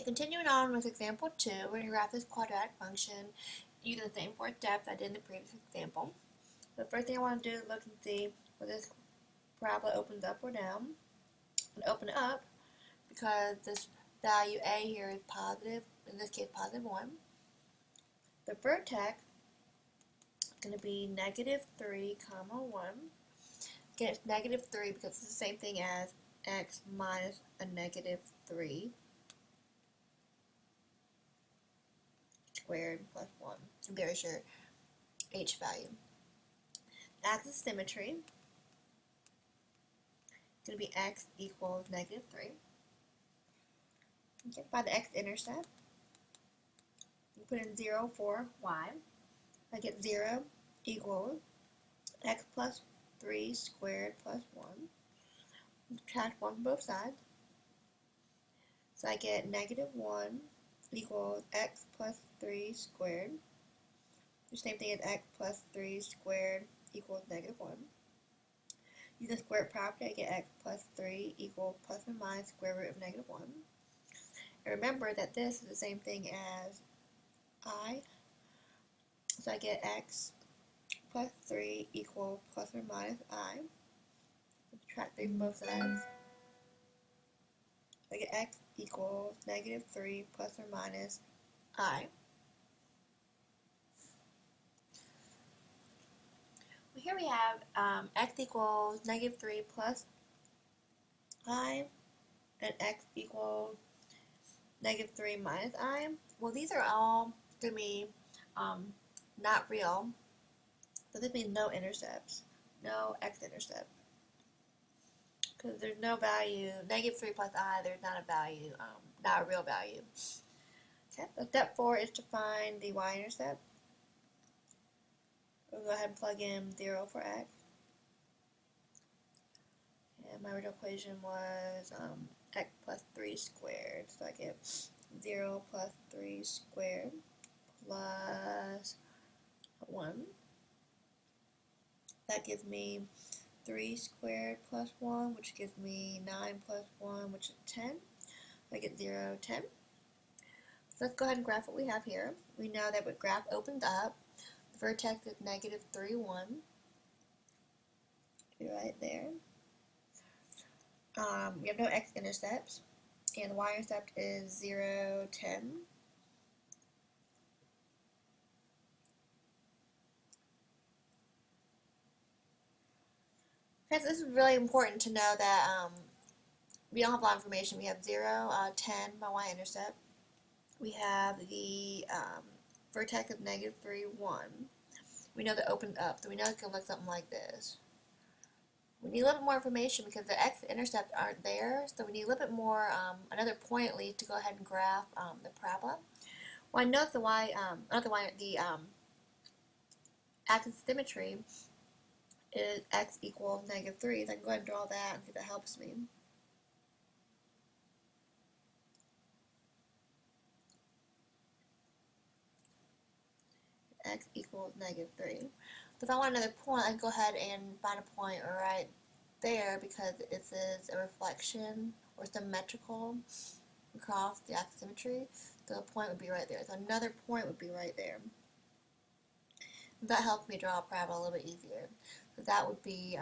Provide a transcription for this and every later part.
continuing on with example 2, we're going to graph this quadratic function using the same four steps I did in the previous example. The first thing I want to do is look and see whether this parabola opens up or down. And open it up because this value a here is positive, in this case positive 1. The vertex is going to be negative 3, comma 1. Again, it's negative 3 because it's the same thing as x minus a negative 3 squared plus 1. And there's your h value. Axis symmetry is going to be x equals negative 3. Okay, find the x-intercept. You put in 0 for y. I get 0 equals x plus 3 squared plus 1. Subtract 1 from both sides. So I get negative 1 equals x plus 3 squared. The same thing as x plus 3 squared equals negative 1. Using the square property, I get x plus 3 equals plus or minus square root of negative 1. And remember that this is the same thing as I. So I get x plus 3 equals plus or minus I. Subtract 3 from both sides. I get x equals negative 3 plus or minus I. Well, here we have x equals negative 3 plus I, and x equals negative 3 minus I. Well, these are all going to be not real. So this means no intercepts, no x-intercept. Because there's no value, negative 3 plus I, there's not a value, not a real value. Okay, so step 4 is to find the y-intercept. We'll go ahead and plug in 0 for x. And my original equation was x plus 3 squared. So I get 0 plus 3 squared plus 1. That gives me 3 squared plus 1, which gives me 9 plus 1, which is 10. I get 0, 10. So let's go ahead and graph what we have here. We know that when graph opens up, the vertex is negative 3, 1. Right there. We have no x-intercepts, and the y-intercept is 0, 10. Okay, so this is really important to know that we don't have a lot of information. We have 0, 10, my y-intercept. We have the vertex of negative 3, 1. We know that opens up, so we know it can look something like this. We need a little bit more information because the x-intercepts aren't there, so we need a little bit more, another point at least, to go ahead and graph the parabola. Well, I know the axis symmetry is x equals negative 3, so I can go ahead and draw that and see if that helps me. X equals negative 3. So if I want another point, I can go ahead and find a point right there because this is a reflection or symmetrical across the axis symmetry. So the point would be right there. So another point would be right there. That helps me draw a parabola a little bit easier. So that would be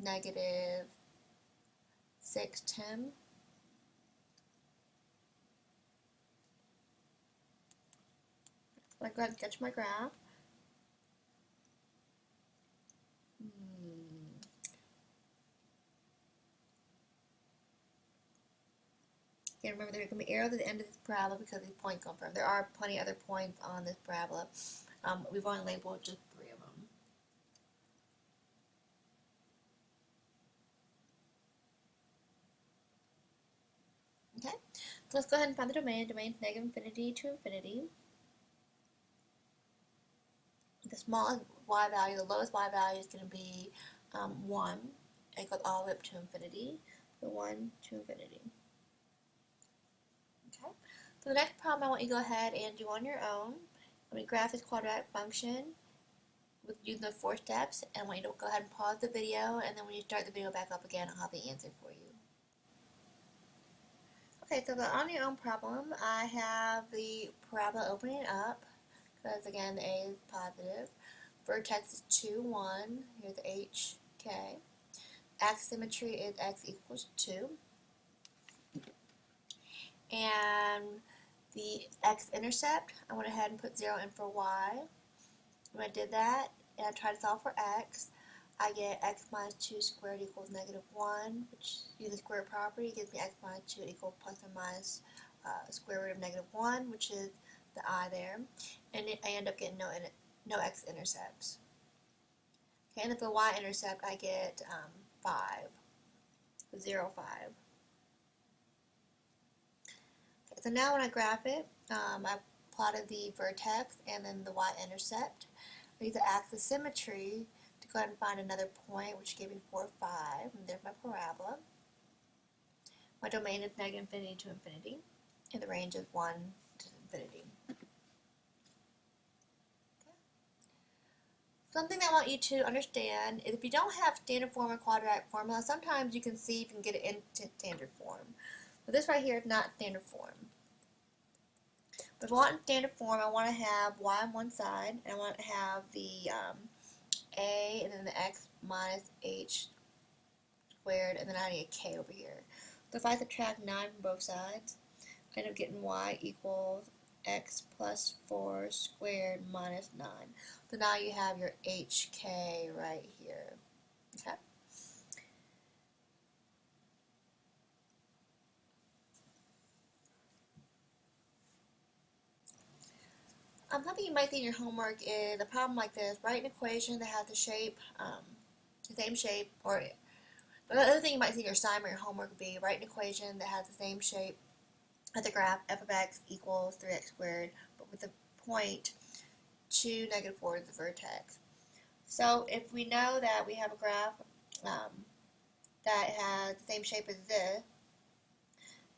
negative 6, 10. So I go ahead and sketch my graph. Again, remember there can be arrows at the end of this parabola because these points come from. There are plenty of other points on this parabola. We've only labeled just 3 of them. Okay, so let's go ahead and find the domain. The domain is negative infinity to infinity. The smallest y value, the lowest y value is going to be 1. It goes all the way up to infinity. So 1 to infinity. Okay, so the next problem I want you to go ahead and do on your own. I'm going to graph this quadratic function with using the 4 steps, and I want you to go ahead and pause the video, and then when you start the video back up again, I'll have the answer for you. Okay, so the on your own problem, I have the parabola opening up, because again, A is positive. Vertex is 2, 1. Here's H, K. X symmetry is X equals 2. And the x-intercept, I went ahead and put 0 in for y. When I did that, and I tried to solve for x, I get x minus 2 squared equals negative 1, which using the square property gives me x minus 2 equals plus or minus square root of negative 1, which is the I there. And I end up getting no x-intercepts. Okay, and then for the y-intercept, I get 5, 0, 5. Okay, so now when I graph it, I plotted the vertex and then the y-intercept. I use the axis symmetry to go ahead and find another point, which gave me 4, 5, and there's my parabola. My domain is negative infinity to infinity, and the range is 1 to infinity. Okay. Something I want you to understand is if you don't have standard form or quadratic formula, sometimes you can see if you can get it into standard form. But this right here is not standard form. But if I want standard form, I want to have y on one side, and I want to have the a and then the x minus h squared, and then I need a k over here. So if I subtract 9 from both sides, I end up getting y equals x plus 4 squared minus 9. So now you have your hk right here. Okay. Something you might see in your homework is a problem like this. Write an equation that has the shape, the same shape, or the other thing you might see in your assignment or your homework would be write an equation that has the same shape as the graph f of x equals 3x squared, but with the point 2, negative 4 is the vertex. So if we know that we have a graph that has the same shape as this,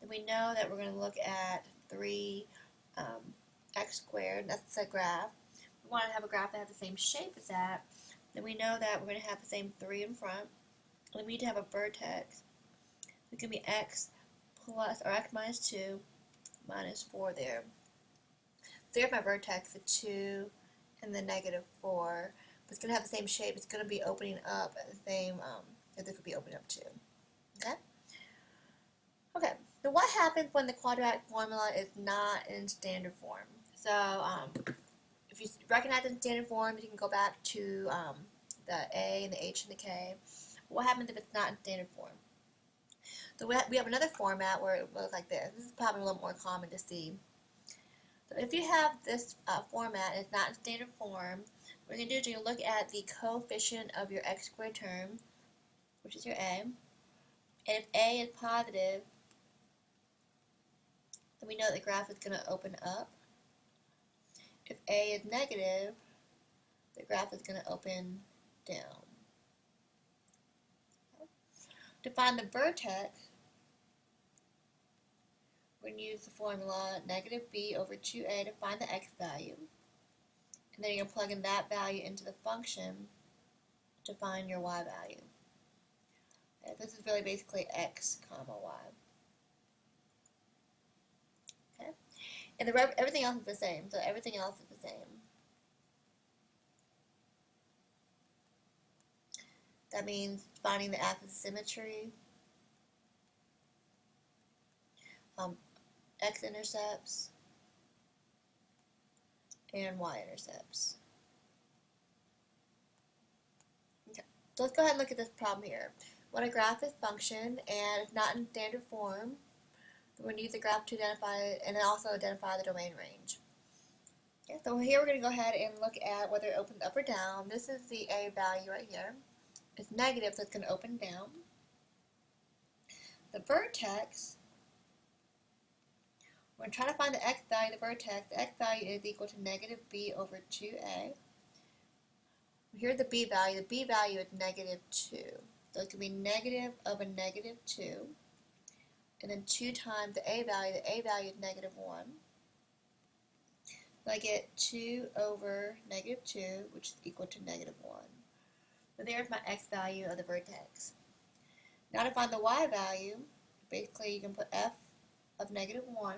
then we know that we're going to look at 3 x squared, that's the graph. We want to have a graph that has the same shape as that, then we know that we're going to have the same 3 in front, and we need to have a vertex. So it can be x plus, or x minus 2 minus 4 there. There's my vertex, the 2 and the negative 4. But it's going to have the same shape. It's going to be opening up at the same, as this would be opening up too. Okay? Okay, so what happens when the quadratic formula is not in standard form? So if you recognize it in standard form, you can go back to the A and the H and the K. What happens if it's not in standard form? So we have another format where it looks like this. This is probably a little more common to see. So if you have this format and it's not in standard form, what you're going to do is you're going to look at the coefficient of your x squared term, which is your A. And if A is positive, then we know that the graph is going to open up. If A is negative, the graph is going to open down. Okay. To find the vertex, we're going to use the formula negative b over 2a to find the x value. And then you're going to plug in that value into the function to find your y value. Okay, this is really basically x comma y. Okay, and everything else is the same. So everything else is the same. That means finding the axis of symmetry, x-intercepts, and y-intercepts. Okay, so let's go ahead and look at this problem here. When a graph is function and it's not in standard form, we're going to use the graph to identify it and then also identify the domain range. Okay, so here we're going to go ahead and look at whether it opens up or down. This is the a value right here. It's negative, so it's going to open down. The vertex, we're going to try to find the x value of the vertex. The x value is equal to negative b over 2a. Here's the b value. The b value is negative 2. So it can be negative of a negative 2. And then 2 times the a value. The a value is negative 1. So I get 2 over negative 2, which is equal to negative 1. So there's my x value of the vertex. Now to find the y value, basically you can put f of negative 1.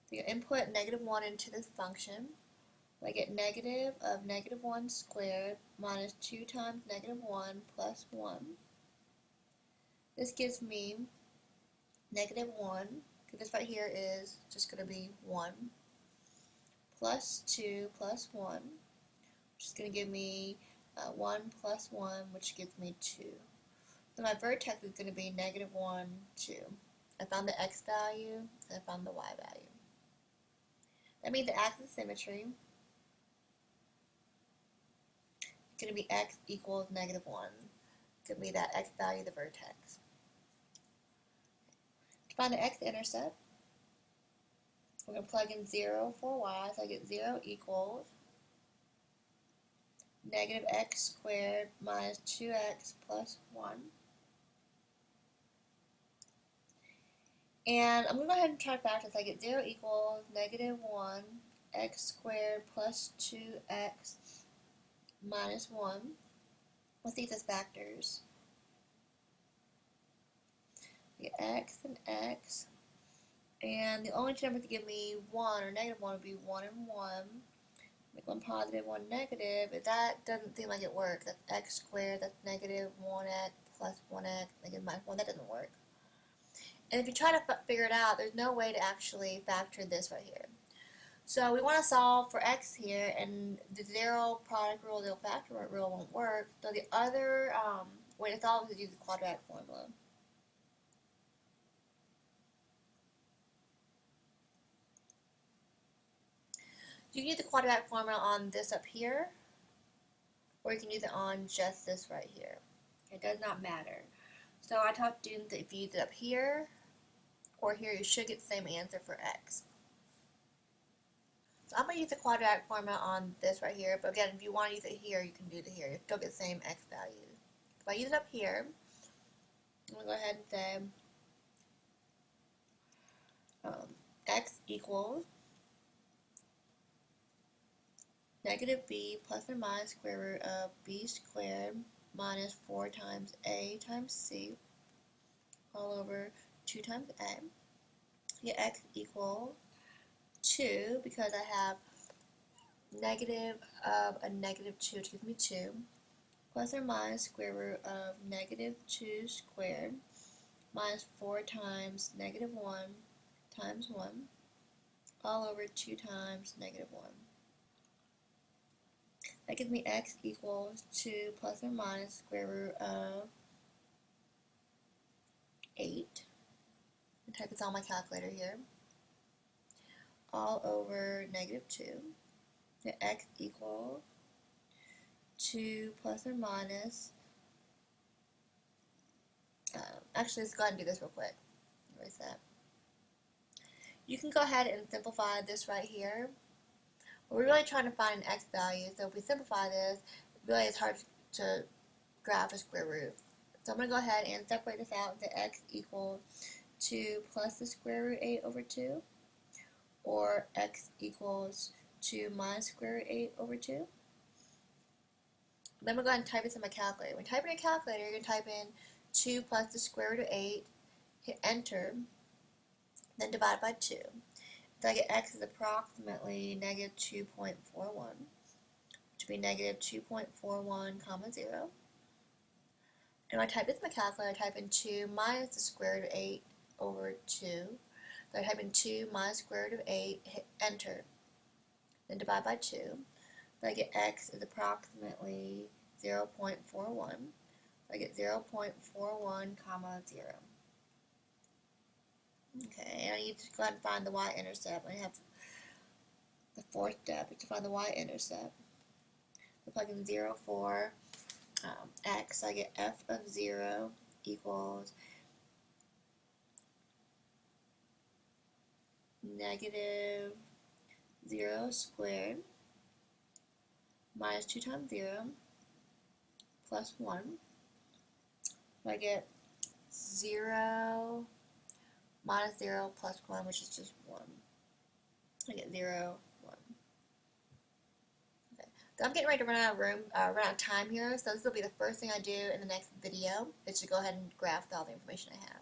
So you input negative 1 into this function. I get negative of negative 1 squared minus 2 times negative 1 plus 1. This gives me negative 1, because this right here is just going to be 1, plus 2 plus 1, which is going to give me 1 plus 1, which gives me 2. So my vertex is going to be negative 1, 2. I found the x value, and I found the y value. That means the axis of symmetry is going to be x equals negative 1. It's going to be that x value of the vertex. To find the x-intercept, we're going to plug in 0 for y, so I get 0 equals negative x squared minus 2x plus 1. And I'm going to go ahead and try to factor this. I get 0 equals negative 1 x squared plus 2x minus 1. Let's see these factors. I get x and x. And the only two numbers to give me 1 or negative 1 would be 1 and 1. Make one positive, one negative. If that doesn't seem like it works, that's x squared, that's negative 1x plus 1x, negative minus 1. That doesn't work. And if you try to figure it out, there's no way to actually factor this right here. So we want to solve for x here, and the zero product rule, zero factor rule won't work. So the other way to solve is to use the quadratic formula. You can use the quadratic formula on this up here, or you can use it on just this right here. It does not matter. So I taught students that if you use it up here or here, you should get the same answer for x. So I'm going to use the quadratic formula on this right here, but again, if you want to use it here, you can do it here. You still get the same x values. If I use it up here, I'm going to go ahead and say x equals negative b plus or minus square root of b squared minus 4 times a times c all over 2 times a. Get x equals 2, because I have negative of a negative 2, which gives me 2, plus or minus square root of negative 2 squared minus 4 times negative 1 times 1 all over 2 times negative 1. That gives me x equals 2 plus or minus square root of 8. I'll type this on my calculator here. All over negative 2. The x equals 2 plus or minus, actually let's go ahead and do this real quick. Erase that. You can go ahead and simplify this right here. We're really trying to find an x value, so if we simplify this, really it's hard to graph a square root. So I'm going to go ahead and separate this out. The x equals 2 plus the square root 8 over 2, or x equals 2 minus square root 8 over 2. Then we're going to type this in my calculator. When you type in your calculator, you're going to type in 2 plus the square root of 8, hit enter, then divide by 2. So I get x is approximately negative 2.41, which would be negative 2.41 comma 0. And when I type this in my calculator, I type in 2 minus the square root of 8 over 2. So I type in 2 minus square root of 8, hit enter, then divide by 2. So I get x is approximately 0.41. So I get 0.41 comma 0. Okay, and I need to go ahead and find the y-intercept. I have the fourth step is to find the y-intercept. So plug in 0 for x. So I get f of 0 equals negative 0 squared minus 2 times 0 plus 1. I get 0 minus 0 plus 1, which is just 1. I get 0, 1. Okay. So I'm getting ready to run out of time here, so this will be the first thing I do in the next video, is to go ahead and graph all the information I have.